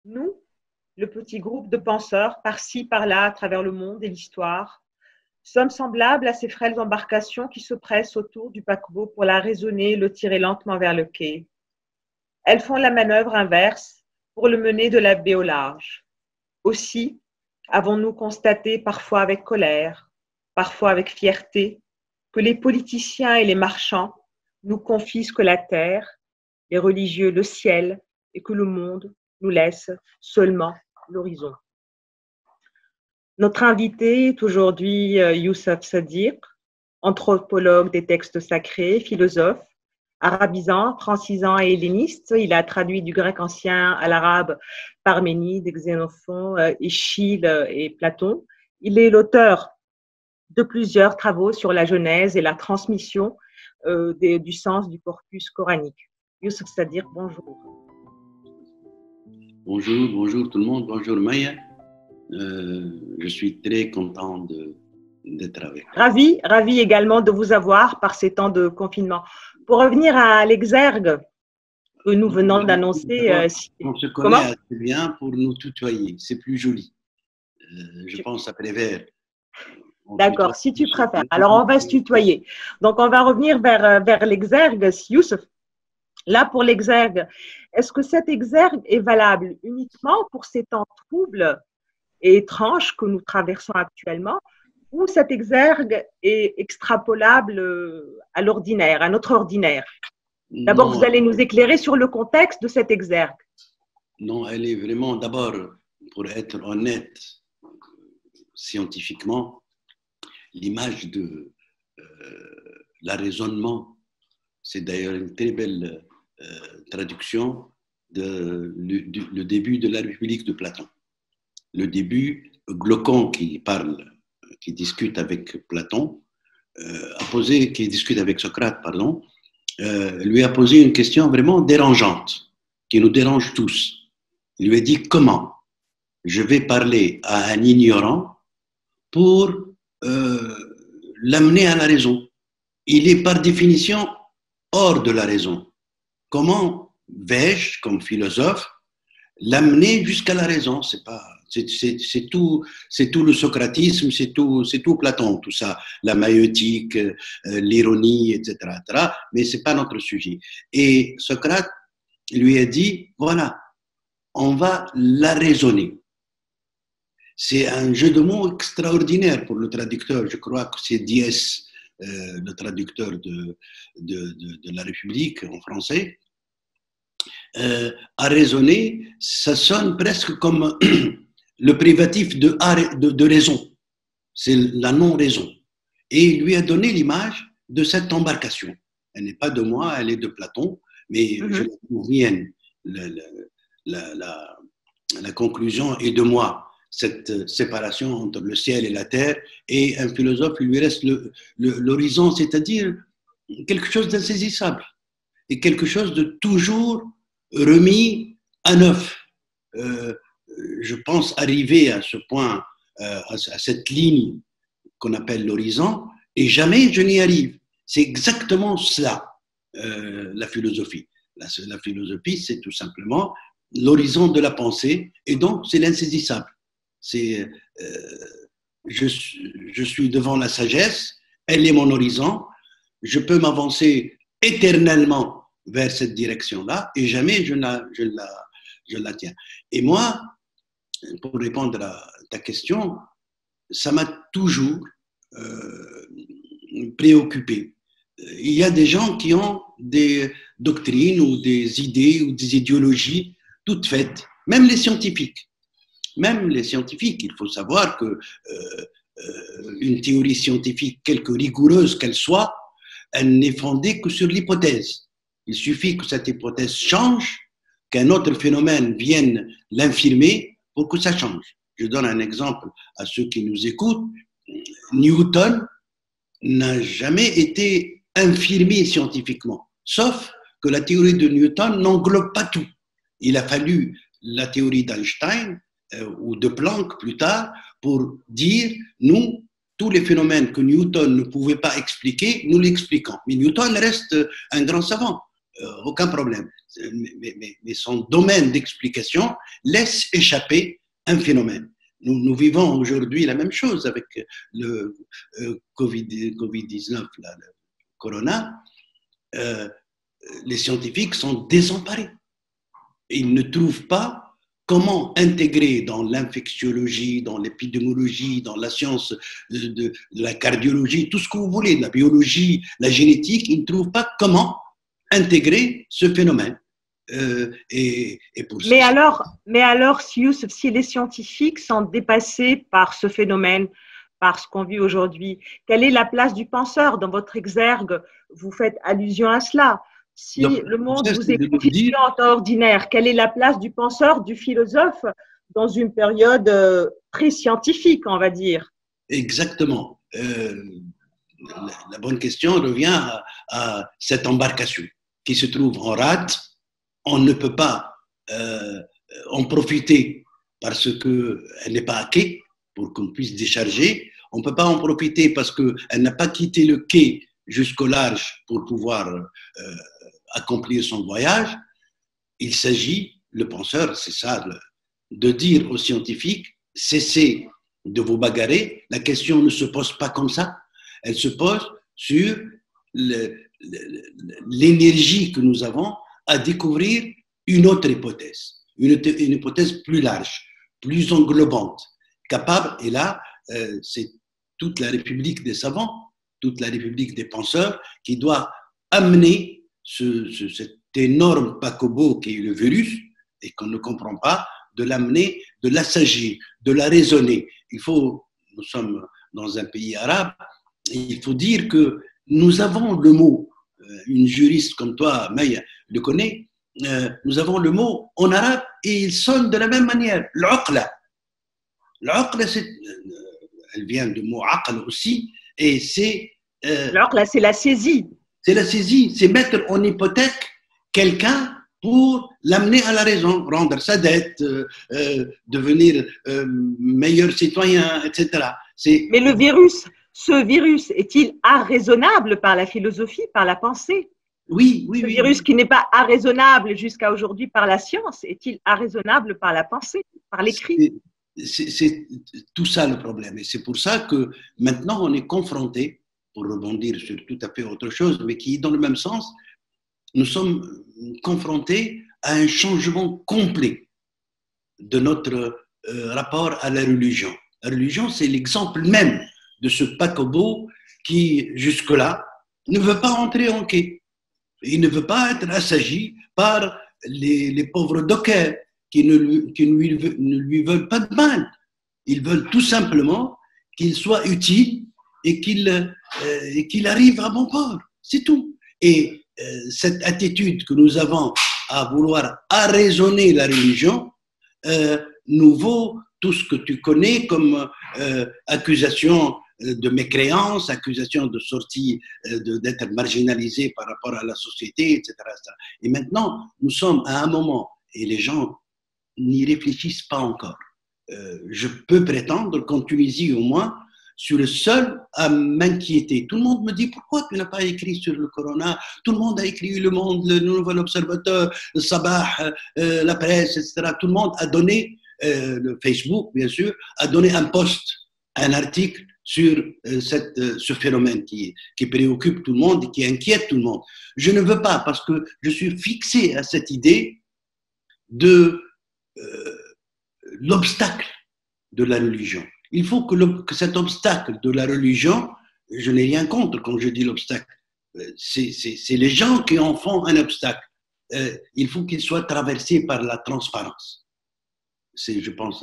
Nous, le petit groupe de penseurs, par-ci, par-là, à travers le monde et l'histoire, sommes semblables à ces frêles embarcations qui se pressent autour du paquebot pour la raisonner et le tirer lentement vers le quai. Elles font la manœuvre inverse pour le mener de la baie au large. Aussi, avons-nous constaté parfois avec colère, parfois avec fierté, que les politiciens et les marchands nous confisquent la terre, les religieux le ciel, et que le monde nous laisse seulement l'horizon. Notre invité est aujourd'hui Youssef Sadiq, anthropologue des textes sacrés, philosophe, arabisant, francisant et helléniste. Il a traduit du grec ancien à l'arabe Parménide, Xénophon, Échille et Platon. Il est l'auteur de plusieurs travaux sur la Genèse et la transmission du sens du corpus coranique. Youssef Sadiq, bonjour. Bonjour, bonjour tout le monde, bonjour Maya. Je suis très content d'être avec vous. Ravi également de vous avoir par ces temps de confinement. Pour revenir à l'exergue que nous venons d'annoncer. On se connaît assez bien pour nous tutoyer, c'est plus joli. Je pense à Prévert. D'accord, si tu préfères. Alors on va se tutoyer. Donc on va revenir vers l'exergue, Youssef. Là, pour l'exergue, est-ce que cet exergue est valable uniquement pour ces temps troubles et étranges que nous traversons actuellement, ou cet exergue est extrapolable à l'ordinaire, à notre ordinaire? D'abord, vous allez nous éclairer sur le contexte de cet exergue. Non, elle est vraiment, d'abord, pour être honnête, scientifiquement, l'image de l'arraisonnement, c'est d'ailleurs une très belle traduction le début de la République de Platon. Le début, Glaucon qui discute avec Platon, qui discute avec Socrate, pardon, lui a posé une question vraiment dérangeante, qui nous dérange tous. Il lui a dit: comment je vais parler à un ignorant pour l'amener à la raison? Il est par définition hors de la raison. Comment vais-je, comme philosophe, l'amener jusqu'à la raison? C'est tout le socratisme, c'est tout Platon, tout ça, la maïeutique, l'ironie, etc., etc. Mais c'est pas notre sujet. Et Socrate lui a dit: voilà, on va la raisonner. C'est un jeu de mots extraordinaire pour le traducteur. Je crois que c'est Diès, le traducteur de la République en français. À raisonner, ça sonne presque comme le privatif de raison. C'est la non-raison. Et il lui a donné l'image de cette embarcation. Elle n'est pas de moi, elle est de Platon, mais je la trouve mienne. La conclusion est de moi. Cette séparation entre le ciel et la terre, et un philosophe, il lui reste l'horizon, c'est-à-dire quelque chose d'insaisissable et quelque chose de toujours remis à neuf. Je pense arriver à ce point, à cette ligne qu'on appelle l'horizon, et jamais je n'y arrive. C'est exactement cela, la philosophie. La philosophie, c'est tout simplement l'horizon de la pensée, et donc c'est l'insaisissable. Je suis devant la sagesse, elle est mon horizon, je peux m'avancer éternellement vers cette direction-là, et jamais je la tiens. Et moi, pour répondre à ta question, ça m'a toujours préoccupé. Il y a des gens qui ont des doctrines ou des idées ou des idéologies toutes faites, même les scientifiques. Même les scientifiques, il faut savoir que une théorie scientifique, quelque rigoureuse qu'elle soit, elle n'est fondée que sur l'hypothèse. Il suffit que cette hypothèse change, qu'un autre phénomène vienne l'infirmer pour que ça change. Je donne un exemple à ceux qui nous écoutent. Newton n'a jamais été infirmé scientifiquement, sauf que la théorie de Newton n'englobe pas tout. Il a fallu la théorie d'Einstein ou de Planck plus tard pour dire, nous, tous les phénomènes que Newton ne pouvait pas expliquer, nous l'expliquons. Mais Newton reste un grand savant. aucun problème. Mais son domaine d'explication laisse échapper un phénomène. Nous vivons aujourd'hui la même chose avec le Covid-19, le corona. Les scientifiques sont désemparés. Ils ne trouvent pas comment intégrer dans l'infectiologie, dans l'épidémiologie, dans la science de la cardiologie, tout ce que vous voulez, la biologie, la génétique, ils ne trouvent pas comment intégrer ce phénomène. Et pour mais alors, Youssef, si les scientifiques sont dépassés par ce phénomène, par ce qu'on vit aujourd'hui, quelle est la place du penseur dans votre exergue? Vous faites allusion à cela. Si donc, le monde vous est confiant en temps ordinaire, quelle est la place du penseur, du philosophe dans une période très scientifique, on va dire? Exactement. La bonne question revient à cette embarcation qui se trouve en rade. On ne peut pas en profiter parce qu'elle n'est pas à quai pour qu'on puisse décharger. On ne peut pas en profiter parce qu'elle n'a pas quitté le quai jusqu'au large pour pouvoir accomplir son voyage. Il s'agit, le penseur, c'est ça, de dire aux scientifiques, cessez de vous bagarrer, la question ne se pose pas comme ça, elle se pose sur l'énergie que nous avons à découvrir une autre hypothèse, une hypothèse plus large, plus englobante, capable, et là, c'est toute la République des savants, toute la République des penseurs qui doit amener cet énorme paquebot qui est le virus et qu'on ne comprend pas, de l'amener, de l'assagir, de la raisonner. Nous sommes dans un pays arabe, il faut dire que nous avons le mot, une juriste comme toi, Maya, le connaît, nous avons le mot en arabe et il sonne de la même manière, l'uqla. L'uqla, elle vient du mot aql aussi, et c'est… l'uqla, c'est la saisie. C'est la saisie, c'est mettre en hypothèque quelqu'un pour l'amener à la raison, rendre sa dette, devenir meilleur citoyen, etc. Mais le virus, ce virus, est-il arraisonnable par la philosophie, par la pensée? Oui. Ce virus qui n'est pas arraisonnable jusqu'à aujourd'hui par la science, est-il arraisonnable par la pensée, par l'écrit? C'est tout ça le problème. Et c'est pour ça que maintenant on est confronté, pour rebondir sur tout à fait autre chose, mais qui est dans le même sens, nous sommes confrontés à un changement complet de notre rapport à la religion. La religion, c'est l'exemple même de ce paquebot qui, jusque-là, ne veut pas entrer en quai. Il ne veut pas être assagi par les pauvres dockers qui ne lui veulent pas de mal. Ils veulent tout simplement qu'il soit utile et qu'il arrive à bon port. C'est tout. Et cette attitude que nous avons à vouloir arraisonner la religion nous vaut tout ce que tu connais comme accusation de mécréance, accusation de sortie, d'être marginalisé par rapport à la société, etc. Et maintenant, nous sommes à un moment, et les gens n'y réfléchissent pas encore. Je peux prétendre qu'en Tunisie, au moins, je suis le seul à m'inquiéter. Tout le monde me dit, pourquoi tu n'as pas écrit sur le corona? Tout le monde a écrit Le Monde, Le Nouvel Observateur, le Sabah, la presse, etc. Tout le monde a donné, le Facebook, bien sûr, a donné un post, un article sur ce phénomène qui préoccupe tout le monde et qui inquiète tout le monde. Je ne veux pas, parce que je suis fixé à cette idée de l'obstacle de la religion. Il faut que cet obstacle de la religion, je n'ai rien contre quand je dis l'obstacle, c'est les gens qui en font un obstacle. Il faut qu'il soit traversé par la transparence. C'est, je pense,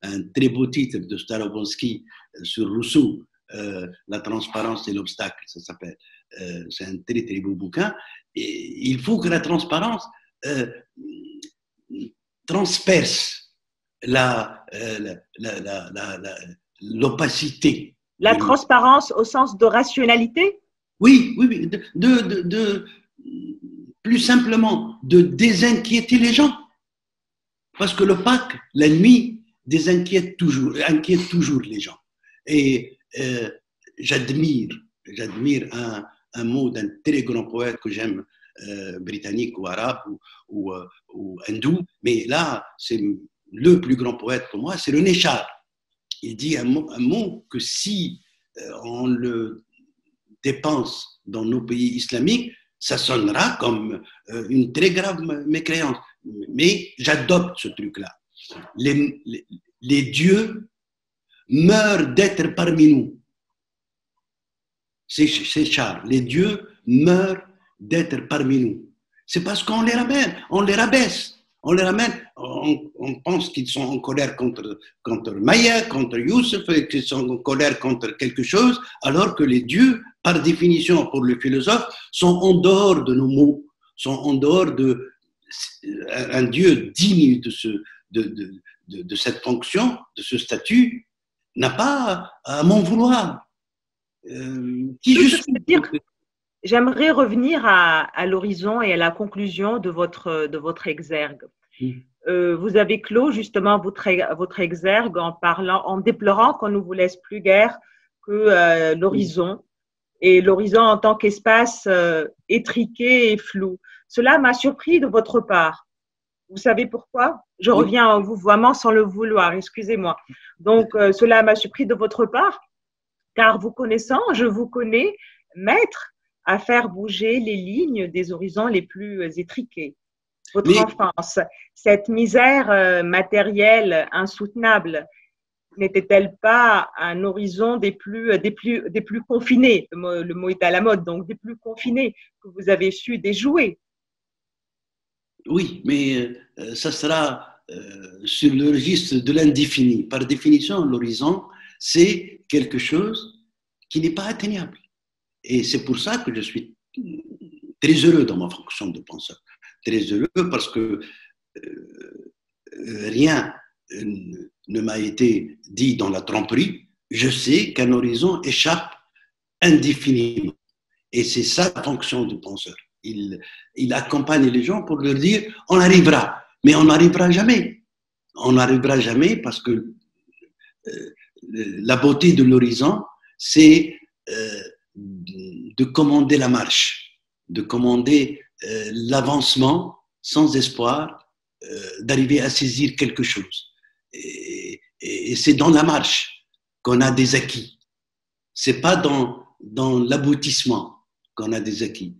un très beau titre de Starobinsky sur Rousseau, La transparence et l'obstacle, ça s'appelle. C'est un très, très beau bouquin. Et il faut que la transparence transperce l'opacité. La transparence au sens de rationalité? Oui. Plus simplement, de désinquiéter les gens. Parce que l'opaque, la nuit, inquiète toujours les gens. Et j'admire un mot d'un très grand poète que j'aime britannique ou arabe ou hindou, mais là, c'est le plus grand poète pour moi, c'est René Char. Il dit un mot que si on le dépense dans nos pays islamiques, ça sonnera comme une très grave mécréance. Mais j'adopte ce truc-là. Les dieux meurent d'être parmi nous. C'est Char. Les dieux meurent d'être parmi nous. C'est parce qu'on les ramène, on les rabaisse. On les ramène, on pense qu'ils sont en colère contre Maya, contre Youssef, qu'ils sont en colère contre quelque chose, alors que les dieux, par définition pour le philosophe, sont en dehors de nos mots, sont en dehors de un dieu digne de cette fonction, de ce statut, n'a pas à m'en vouloir. J'aimerais revenir à l'horizon et à la conclusion de votre exergue. Vous avez clos justement votre exergue en déplorant qu'on ne vous laisse plus guère que l'horizon, et l'horizon en tant qu'espace étriqué et flou. Cela m'a surpris de votre part. Vous savez pourquoi? Je reviens en vous vraiment sans le vouloir, excusez-moi. Donc, cela m'a surpris de votre part, car vous connaissant, je vous connais maître à faire bouger les lignes des horizons les plus étriqués. Votre enfance, cette misère matérielle insoutenable, n'était-elle pas un horizon des plus confinés? Le mot est à la mode, donc des plus confinés que vous avez su déjouer. Oui, mais ça sera sur le registre de l'indéfini. Par définition, l'horizon, c'est quelque chose qui n'est pas atteignable. Et c'est pour ça que je suis très heureux dans ma fonction de penseur. Très heureux parce que rien ne m'a été dit dans la tromperie. Je sais qu'un horizon échappe indéfiniment. Et c'est ça la fonction du penseur. Il accompagne les gens pour leur dire on arrivera. Mais on n'arrivera jamais. On n'arrivera jamais parce que la beauté de l'horizon, c'est de commander la marche, de commander l'avancement sans espoir d'arriver à saisir quelque chose. Et c'est dans la marche qu'on a des acquis. C'est pas dans l'aboutissement qu'on a des acquis.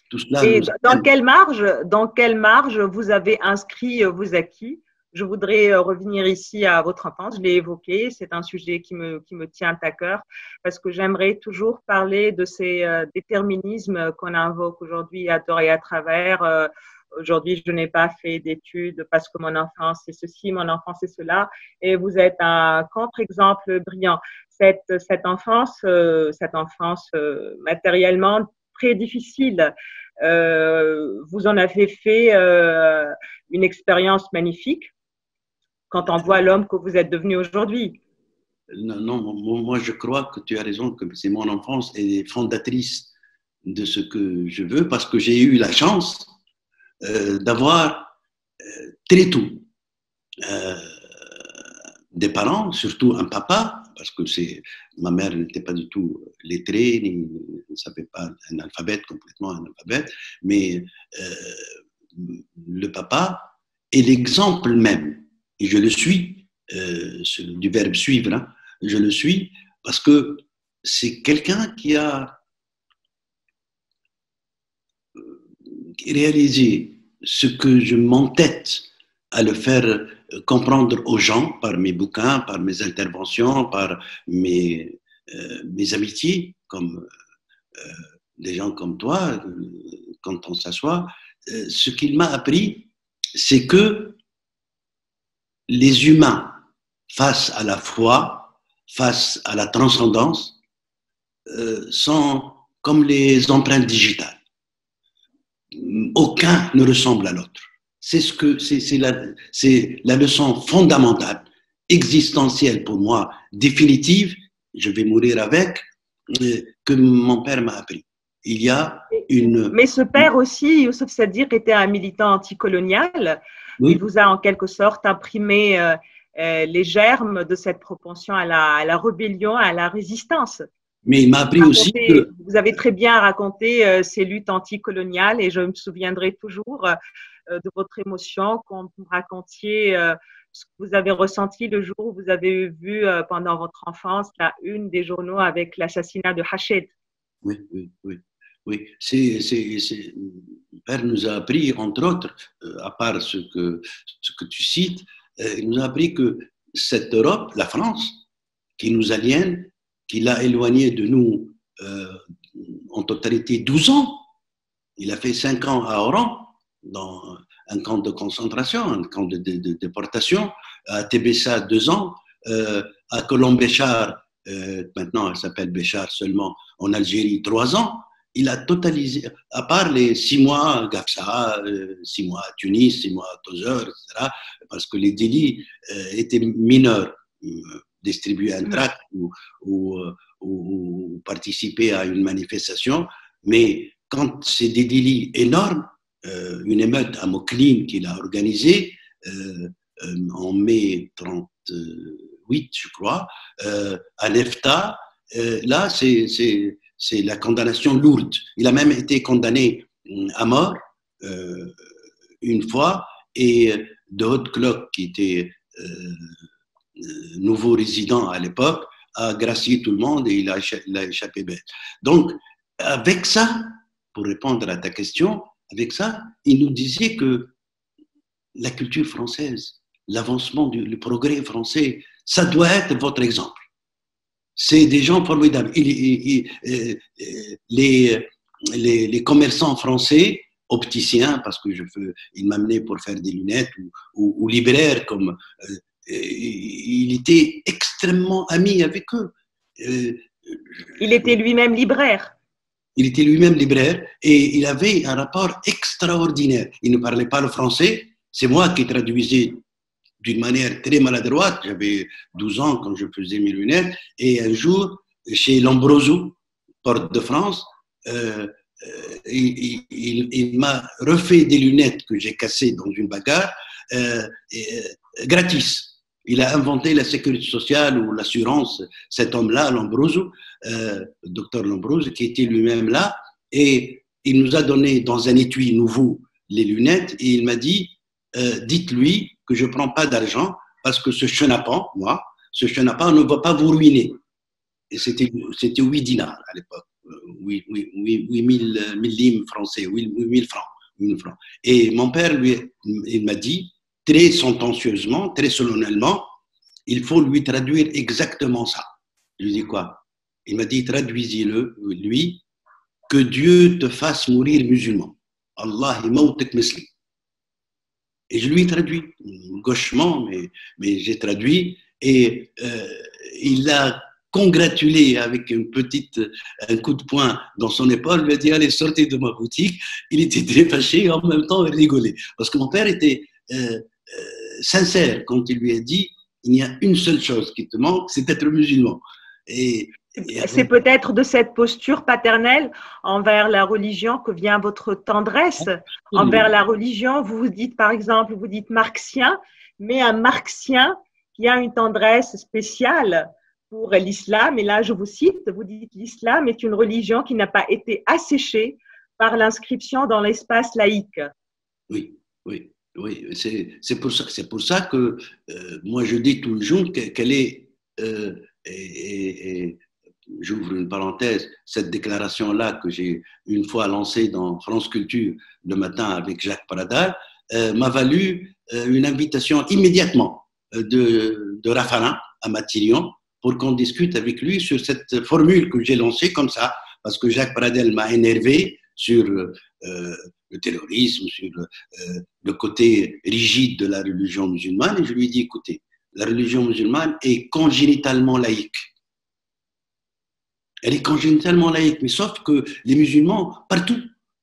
Tout cela. Et dans quelle marge vous avez inscrit vos acquis? Je voudrais revenir ici à votre enfance, je l'ai évoqué, c'est un sujet qui me tient à cœur parce que j'aimerais toujours parler de ces déterminismes qu'on invoque aujourd'hui à tort et à travers. Aujourd'hui, je n'ai pas fait d'études parce que mon enfance c'est ceci, mon enfance c'est cela, et vous êtes un contre-exemple brillant. Cette enfance matériellement très difficile, vous en avez fait une expérience magnifique quand on voit l'homme que vous êtes devenu aujourd'hui. Non, moi je crois que tu as raison, que c'est mon enfance et fondatrice de ce que je veux, parce que j'ai eu la chance d'avoir très tôt des parents, surtout un papa, parce que ma mère n'était pas du tout lettrée, ne savait pas complètement analphabète, mais le papa est l'exemple même. Et je le suis, du verbe suivre, hein, je le suis parce que c'est quelqu'un qui a réalisé ce que je m'entête à le faire comprendre aux gens par mes bouquins, par mes interventions, par mes amitiés, comme des gens comme toi, quand on s'assoit. Ce qu'il m'a appris, c'est que les humains, face à la foi, face à la transcendance, sont comme les empreintes digitales. Aucun ne ressemble à l'autre. C'est la leçon fondamentale, existentielle pour moi, définitive, je vais mourir avec, que mon père m'a appris. Il y a une... Mais ce père aussi, Youssef Sadiq, était un militant anticolonial. Oui. Il vous a en quelque sorte imprimé les germes de cette propension à la rébellion, à la résistance. Mais il m'a appris aussi que… Vous avez très bien raconté ces luttes anticoloniales et je me souviendrai toujours de votre émotion quand vous racontiez ce que vous avez ressenti le jour où vous avez vu pendant votre enfance la une des journaux avec l'assassinat de Hached. Oui, oui, oui. Oui, mon père nous a appris, entre autres, à part ce que tu cites, il nous a appris que cette Europe, la France, qui nous aliène, qui l'a éloigné de nous en totalité 12 ans. Il a fait 5 ans à Oran, dans un camp de concentration, un camp de déportation, à Tébessa 2 ans, à Colombe-Béchar, maintenant elle s'appelle Béchar seulement, en Algérie 3 ans. Il a totalisé, à part les 6 mois à Gafsa, 6 mois à Tunis, 6 mois à Tozeur, etc., parce que les délits étaient mineurs. Distribuer un tract ou participer à une manifestation, mais quand c'est des délits énormes, une émeute à Mokline qu'il a organisée en mai 38, je crois, à Nefta, là c'est la condamnation lourde. Il a même été condamné à mort une fois, et de Haute-Cloque, qui était nouveau résident à l'époque, a gracié tout le monde et il a échappé bête. Donc, avec ça, pour répondre à ta question, avec ça, il nous disait que la culture française, l'avancement, le progrès français, ça doit être votre exemple. C'est des gens formidables. Les commerçants français, opticiens, parce que il m'amenait pour faire des lunettes, ou libraires, comme il était extrêmement ami avec eux. Il était lui-même libraire. Il était lui-même libraire et il avait un rapport extraordinaire. Il ne parlait pas le français. C'est moi qui traduisais d'une manière très maladroite. J'avais 12 ans quand je faisais mes lunettes. Et un jour, chez Lombroso, Porte de France, il m'a refait des lunettes que j'ai cassées dans une bagarre gratis. Il a inventé la sécurité sociale ou l'assurance, cet homme-là, Lombroso, docteur Lombroso, qui était lui-même là, et il nous a donné dans un étui nouveau les lunettes, et il m'a dit, dites-lui que je ne prends pas d'argent, parce que ce chenapan, moi, ce chenapan ne va pas vous ruiner. Et c'était 8 dinars à l'époque, 8 000 limes français, 8 000 francs. Et mon père, il m'a dit, très sentencieusement, très solennellement, il faut lui traduire exactement ça. Je lui ai dit quoi? Il m'a dit, traduisez-le, lui, que Dieu te fasse mourir musulman. Allah imautek muslim. Et je lui ai traduit, gauchement, mais j'ai traduit, et il l'a congratulé avec un coup de poing dans son épaule, il m'a dit, allez, sortez de ma boutique. Il était très fâché et en même temps il rigolait. Parce que mon père était sincère quand il lui a dit, il y a une seule chose qui te manque, c'est d'être musulman. C'est peut-être de cette posture paternelle envers la religion que vient votre tendresse envers la religion. Vous vous dites, par exemple, vous dites marxien, mais un marxien qui a une tendresse spéciale pour l'islam. Et là, je vous cite, vous dites, l'islam est une religion qui n'a pas été asséchée par l'inscription dans l'espace laïque. Oui, oui, oui. C'est pour ça que moi, je dis tout le jour qu'elle est… j'ouvre une parenthèse, cette déclaration-là que j'ai une fois lancée dans France Culture le matin avec Jacques Pradal, m'a valu une invitation immédiatement de Raffarin à Matignon pour qu'on discute avec lui sur cette formule que j'ai lancée comme ça, parce que Jacques Pradal m'a énervé sur le terrorisme, sur le côté rigide de la religion musulmane, et je lui ai dit, écoutez, la religion musulmane est congénitalement laïque. Elle est congénitalement laïque, mais sauf que les musulmans, partout,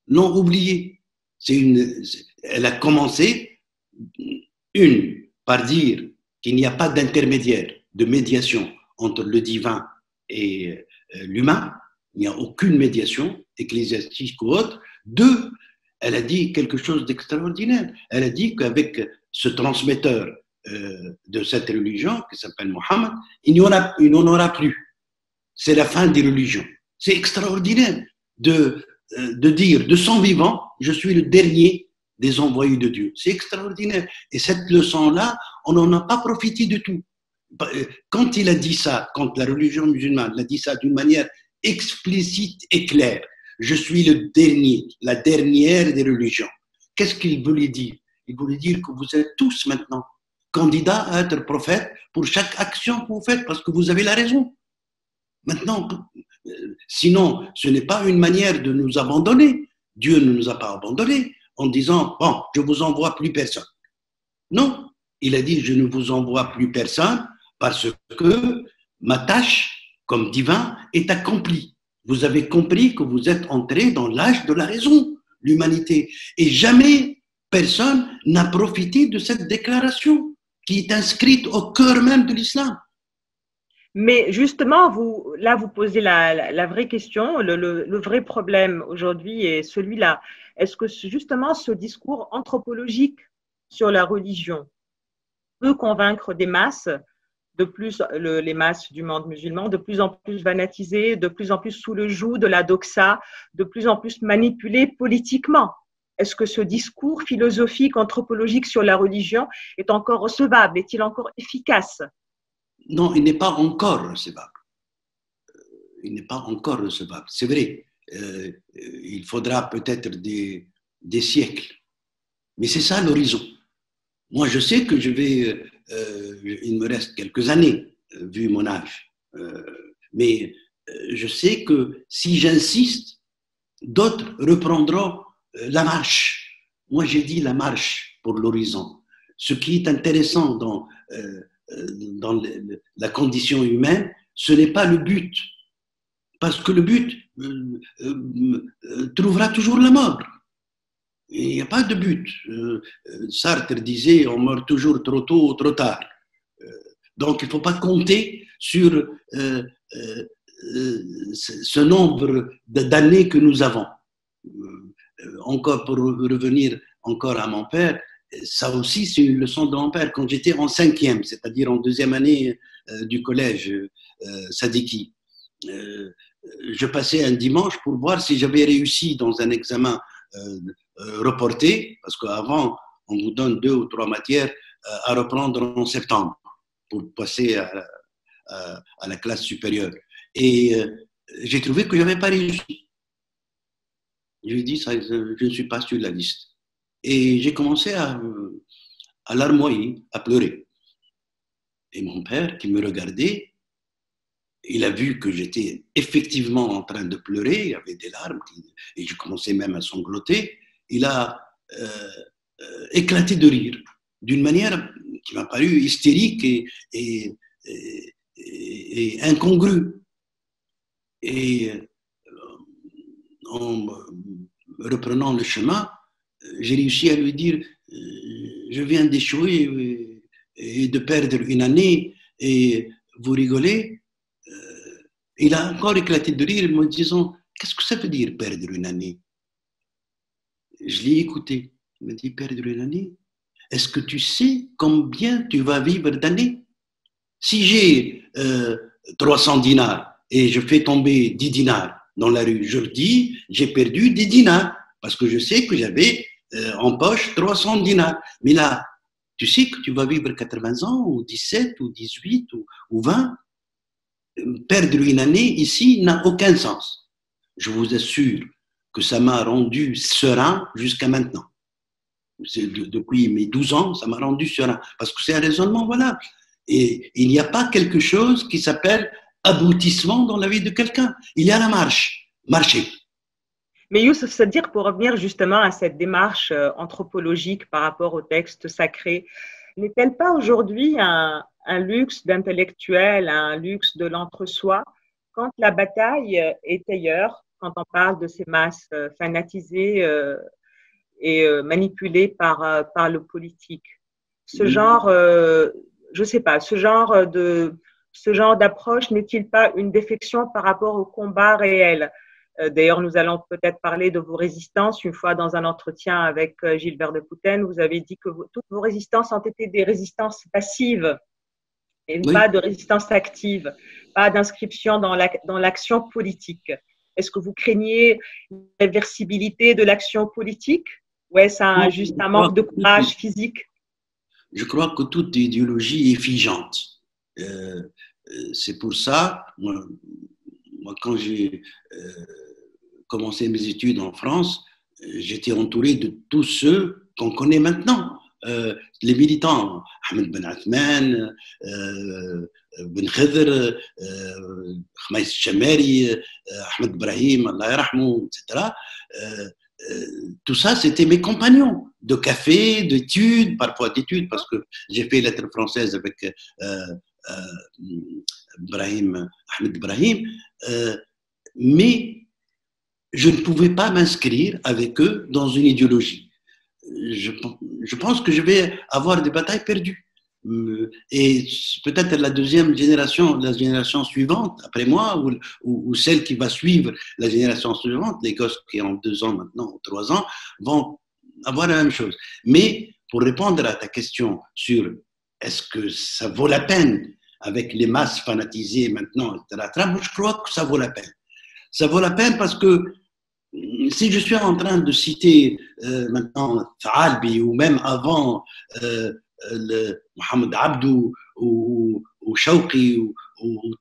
l'ont oublié. Elle a commencé, par dire qu'il n'y a pas d'intermédiaire, de médiation entre le divin et l'humain. Il n'y a aucune médiation ecclésiastique ou autre. 2, elle a dit quelque chose d'extraordinaire. Elle a dit qu'avec ce transmetteur de cette religion, qui s'appelle Mohammed, il n'en aura plus. c'est la fin des religions. C'est extraordinaire de dire de son vivant, je suis le dernier des envoyés de Dieu. C'est extraordinaire. Et cette leçon-là, on n'en a pas profité du tout. Quand il a dit ça, quand la religion musulmane l'a dit ça d'une manière explicite et claire, je suis le dernier, la dernière des religions. Qu'est-ce qu'il voulait dire? Il voulait dire que vous êtes tous maintenant candidats à être prophètes pour chaque action que vous faites, parce que vous avez la raison. Maintenant, sinon, ce n'est pas une manière de nous abandonner. Dieu ne nous a pas abandonnés en disant, bon, je vous envoie plus personne. Non, il a dit, je ne vous envoie plus personne parce que ma tâche comme divin est accomplie. Vous avez compris que vous êtes entrés dans l'âge de la raison, l'humanité. Et jamais personne n'a profité de cette déclaration qui est inscrite au cœur même de l'islam. Mais justement, vous posez la vraie question, le vrai problème aujourd'hui est celui-là. Est-ce que justement ce discours anthropologique sur la religion peut convaincre des masses, les masses du monde musulman, de plus en plus fanatisées, de plus en plus sous le joug de la doxa, de plus en plus manipulées politiquement? Est-ce que ce discours philosophique, anthropologique sur la religion est encore recevable? Est-il encore efficace? Non, il n'est pas encore recevable. Il n'est pas encore recevable. C'est vrai, il faudra peut-être des siècles. Mais c'est ça l'horizon. Moi, je sais que il me reste quelques années, vu mon âge. Mais je sais que si j'insiste, d'autres reprendront la marche. Moi, j'ai dit la marche pour l'horizon. Ce qui est intéressant dans la condition humaine, ce n'est pas le but. Parce que le but trouvera toujours la mort. Il n'y a pas de but. Sartre disait on meurt toujours trop tôt ou trop tard. Donc il ne faut pas compter sur ce nombre d'années que nous avons. Encore pour revenir encore à mon père, ça aussi c'est une leçon de mon père. Quand j'étais en 5e, c'est-à-dire en 2e année du collège Sadiki, je passais un dimanche pour voir si j'avais réussi dans un examen reporté, parce qu'avant, on vous donne 2 ou 3 matières à reprendre en septembre pour passer à la classe supérieure. Et j'ai trouvé que je n'avais pas réussi. Je lui ai dit, je ne suis pas sur la liste. Et j'ai commencé à larmoyer, à pleurer. Et mon père, qui me regardait, il a vu que j'étais effectivement en train de pleurer, il y avait des larmes, et je commençais même à sangloter. Il a éclaté de rire, d'une manière qui m'a paru hystérique et incongrue. Et en reprenant le chemin, j'ai réussi à lui dire je viens d'échouer et de perdre une année, et vous rigolez. Il a encore éclaté de rire en me disant qu'est-ce que ça veut dire perdre une année? Je l'ai écouté. Il m'a dit perdre une année? Est-ce que tu sais combien tu vas vivre d'années? Si j'ai 300 dinars et je fais tomber 10 dinars dans la rue, je dis j'ai perdu 10 dinars parce que je sais que j'avais en poche 300 dinars. Mais là, tu sais que tu vas vivre 80 ans ou 17 ou 18 ou 20. Perdre une année ici n'a aucun sens. Je vous assure que ça m'a rendu serein jusqu'à maintenant. Depuis mes 12 ans, ça m'a rendu serein. Parce que c'est un raisonnement valable. Et il n'y a pas quelque chose qui s'appelle aboutissement dans la vie de quelqu'un. Il y a la marche, marcher. Mais Youssef, c'est-à-dire pour revenir justement à cette démarche anthropologique par rapport au texte sacré, n'est-elle pas aujourd'hui un luxe d'intellectuel, un luxe de l'entre-soi, quand la bataille est ailleurs, quand on parle de ces masses fanatisées et manipulées par le politique? Ce genre, je sais pas, ce genre d'approche n'est-il pas une défection par rapport au combat réel? D'ailleurs, nous allons peut-être parler de vos résistances. Une fois dans un entretien avec Gilbert de Putten, vous avez dit que toutes vos résistances ont été des résistances passives et pas de résistance active. pas d'inscription dans l'action politique. Est-ce que vous craignez une réversibilité de l'action politique ou est-ce juste un manque de courage physique? Je crois que toute idéologie est figeante. C'est pour ça, moi quand j'ai commencé mes études en France, j'étais entouré de tous ceux qu'on connaît maintenant. Les militants, Ahmed Ben Athman, Ben Khidr, Khamis Chamari, Ahmed Brahim, Allah yarhamou, etc. Tout ça, c'était mes compagnons de café, d'études, parfois d'études, parce que j'ai fait lettres françaises avec Ahmed Brahim, mais je ne pouvais pas m'inscrire avec eux dans une idéologie. Je pense que je vais avoir des batailles perdues. Et peut-être la deuxième génération, la génération suivante, après moi, ou celle qui va suivre la génération suivante, les gosses qui ont 2 ans maintenant, ou 3 ans, vont avoir la même chose. Mais pour répondre à ta question sur est-ce que ça vaut la peine avec les masses fanatisées maintenant, etc., je crois que ça vaut la peine. Ça vaut la peine parce que si je suis en train de citer maintenant Thalbi ou même avant Mohamed Abdou ou Shawqi ou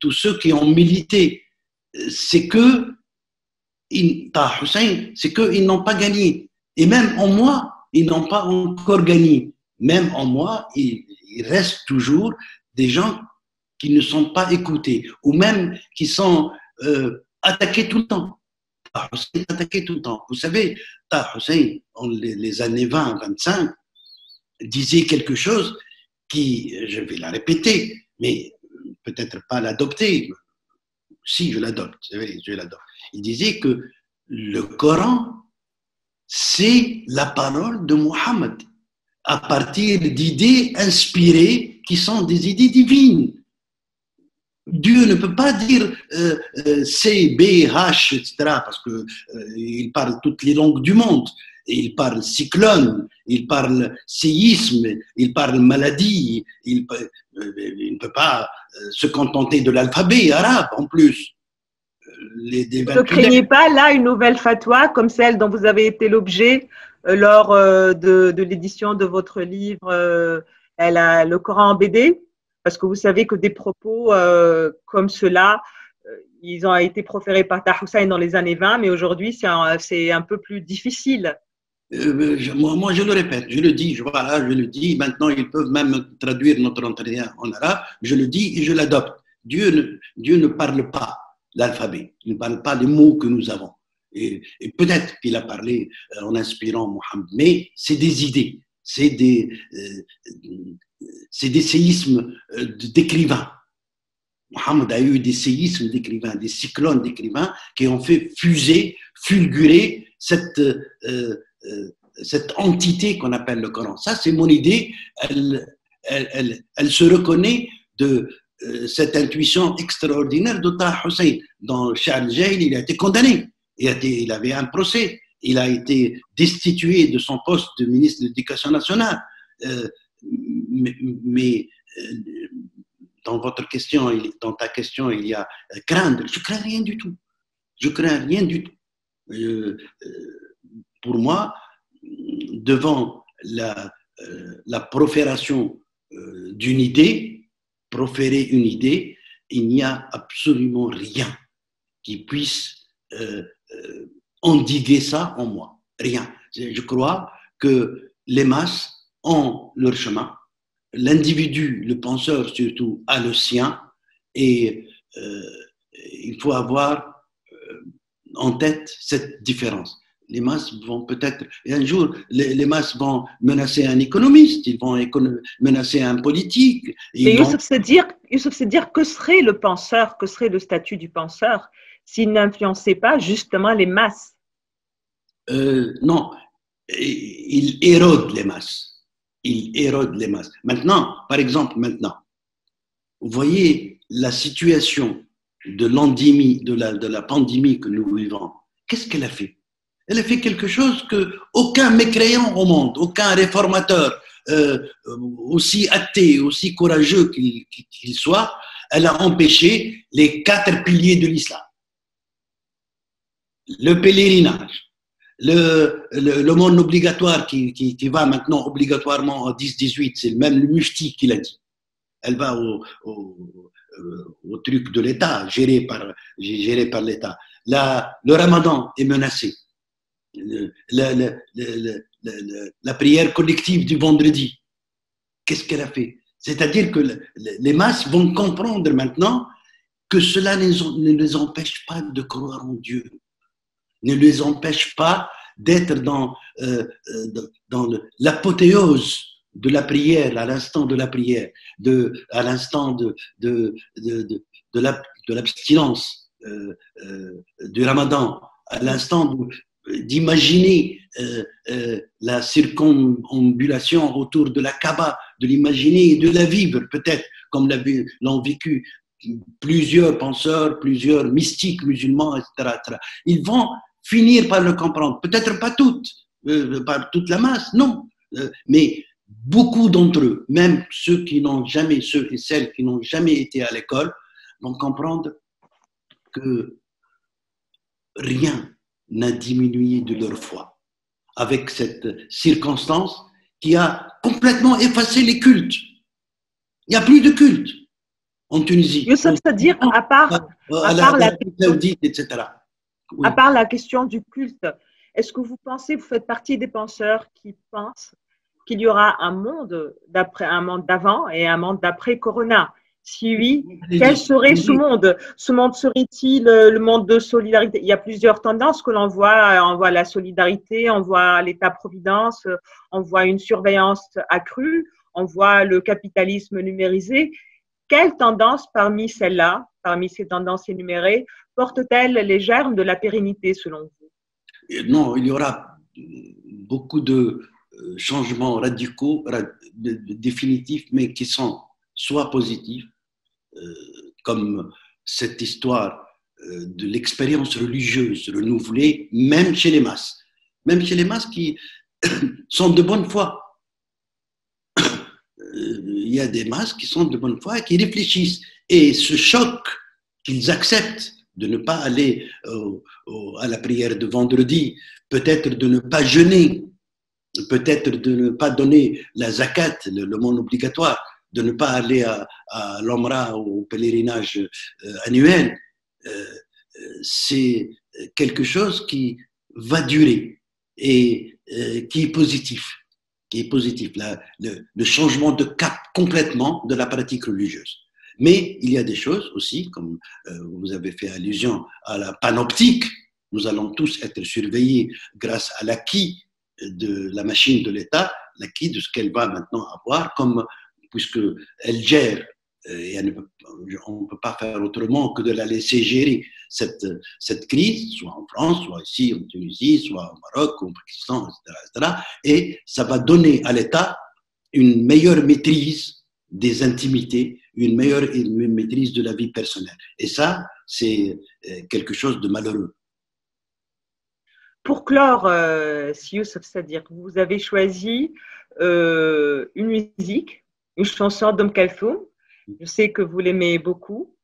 tous ceux qui ont milité, c'est que Taha Hussein, c'est qu'ils n'ont pas gagné. Et même en moi, ils n'ont pas encore gagné. Même en moi, il reste toujours des gens qui ne sont pas écoutés ou même qui sont attaqués tout le temps. Taha Hussein est attaqué tout le temps. Vous savez, Taha Hussein, en les années 20-25, disait quelque chose qui, je vais la répéter, mais peut-être pas l'adopter. Si, je l'adopte, je l'adopte. Il disait que le Coran, c'est la parole de Mohammed à partir d'idées inspirées qui sont des idées divines. Dieu ne peut pas dire C, B, H, etc., parce qu'il parle toutes les langues du monde. Il parle cyclone, il parle séisme, il parle maladie. Il ne peut pas se contenter de l'alphabet arabe en plus. Vous ne craignez pas là une nouvelle fatwa comme celle dont vous avez été l'objet lors de l'édition de votre livre le Coran en BD? Parce que vous savez que des propos comme ceux-là, ils ont été proférés par Taha Hussein dans les années 20, mais aujourd'hui, c'est un peu plus difficile. Moi, je le répète, je le dis, voilà, je le dis. Maintenant, ils peuvent même traduire notre entretien en arabe. Je le dis et je l'adopte. Dieu ne parle pas l'alphabet, il ne parle pas les mots que nous avons. Et peut-être qu'il a parlé en inspirant Mohammed, mais c'est des idées, c'est des séismes d'écrivains. Mohammed a eu des séismes d'écrivains, des cyclones d'écrivains qui ont fait fuser, fulgurer cette entité qu'on appelle le Coran. Ça, c'est mon idée. Elle se reconnaît de cette intuition extraordinaire de Taha Hussein. Dans Charles Jail, il a été condamné. Il avait un procès. Il a été destitué de son poste de ministre de l'Éducation nationale. Mais dans ta question, il y a craindre. Je crains rien du tout. Je crains rien du tout. Pour moi, devant la profération d'une idée, proférer une idée, il n'y a absolument rien qui puisse endiguer ça en moi. Rien. Je crois que les masses ont leur chemin. L'individu, le penseur surtout, a le sien. Et il faut avoir en tête cette différence. Les masses vont peut-être, et un jour, les masses vont menacer un économiste, ils vont menacer un politique. Et Youssef Seddir, que serait le penseur, que serait le statut du penseur s'il n'influençait pas justement les masses? Non, il érode les masses. Il érode les masses. Maintenant, par exemple, vous voyez la situation de l'endémie, de la pandémie que nous vivons. Qu'est-ce qu'elle a fait? Elle a fait quelque chose qu'aucun mécréant au monde, aucun réformateur, aussi athée, aussi courageux qu'il soit, elle a empêché les 4 piliers de l'islam. Le pèlerinage, le monde obligatoire qui va maintenant obligatoirement en 10-18, c'est même le mufti qui l'a dit. Elle va au truc de l'État, géré par l'État. Le ramadan est menacé. La prière collective du vendredi, qu'est-ce qu'elle a fait? C'est-à-dire que les masses vont comprendre maintenant que cela ne les empêche pas de croire en Dieu, ne les empêche pas d'être dans l'apothéose de la prière, à l'instant de la prière, à l'instant de l'abstinence du ramadan, à l'instant d'imaginer la circumambulation autour de la Kaaba, de l'imaginer et de la vivre, peut-être, comme l'ont vécu plusieurs penseurs, plusieurs mystiques musulmans, etc. Ils vont finir par le comprendre. Peut-être pas toutes, pas toute la masse, non. Mais beaucoup d'entre eux, même ceux et celles qui n'ont jamais été à l'école, vont comprendre que rien n'a diminué de leur foi avec cette circonstance qui a complètement effacé les cultes. Il n'y a plus de culte en Tunisie. Youssef, c'est-à-dire, à part la question du culte, est-ce que vous faites partie des penseurs qui pensent qu'il y aura un monde d'avant et un monde d'après Corona? Si oui, quel serait ce monde? Ce monde serait-il le monde de solidarité? Il y a plusieurs tendances que l'on voit. On voit la solidarité, on voit l'État-providence, on voit une surveillance accrue, on voit le capitalisme numérisé. Quelle tendance parmi celles-là, parmi ces tendances énumérées, porte-t-elle les germes de la pérennité selon vous? Non, il y aura beaucoup de changements radicaux, définitifs, mais qui sont soit positifs, comme cette histoire de l'expérience religieuse renouvelée, même chez les masses qui sont de bonne foi. Il y a des masses qui sont de bonne foi et qui réfléchissent. Et ce choc qu'ils acceptent de ne pas aller à la prière de vendredi, peut-être de ne pas jeûner, peut-être de ne pas donner la zakat, le monde obligatoire, de ne pas aller à l'Omra, au pèlerinage annuel, c'est quelque chose qui va durer et qui est positif. Le changement de cap complètement de la pratique religieuse. Mais il y a des choses aussi, comme vous avez fait allusion à la panoptique, nous allons tous être surveillés grâce à l'acquis de la machine de l'État, l'acquis de ce qu'elle va maintenant avoir, puisqu'elle gère, et on ne peut pas faire autrement que de la laisser gérer cette crise, soit en France, soit ici en Tunisie, soit au Maroc, au Pakistan, etc. Et ça va donner à l'État une meilleure maîtrise des intimités, une meilleure maîtrise de la vie personnelle. Et ça, c'est quelque chose de malheureux. Pour clore, Youssef, c'est-à-dire que vous avez choisi une musique, une chanson d'Oum Kalthoum. Je sais que vous l'aimez beaucoup.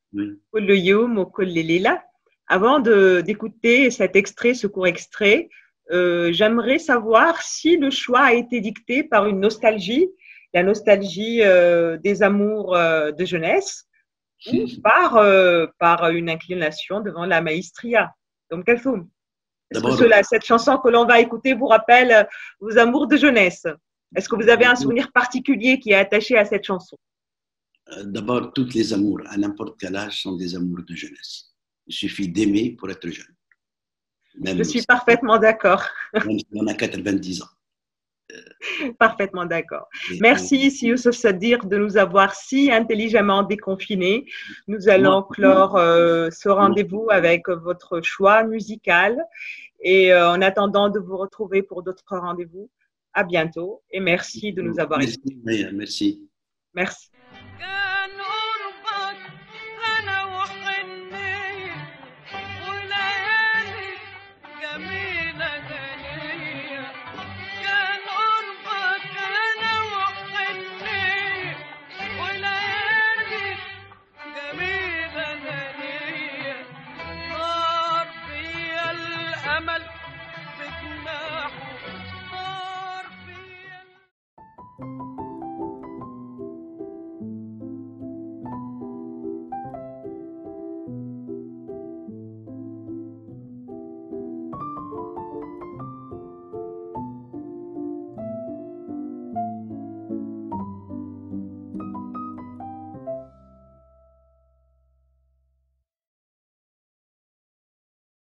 Kol Youm ou Kol Leila. Avant d'écouter cet extrait, ce court extrait, j'aimerais savoir si le choix a été dicté par une nostalgie, la nostalgie des amours de jeunesse, ou par une inclination devant la maestria d'Oum Kalthoum. Est-ce que cette chanson que l'on va écouter vous rappelle vos amours de jeunesse? Est-ce que vous avez un souvenir particulier qui est attaché à cette chanson? D'abord, tous les amours, à n'importe quel âge, sont des amours de jeunesse. Il suffit d'aimer pour être jeune. Je suis parfaitement d'accord. Même si on a 90 ans. Parfaitement d'accord. Merci, Youssef Sadir, de nous avoir si intelligemment déconfinés. Nous allons clore ce rendez-vous avec votre choix musical. Et en attendant de vous retrouver pour d'autres rendez-vous, à bientôt. Et merci de nous avoir écoutés. Merci. Merci.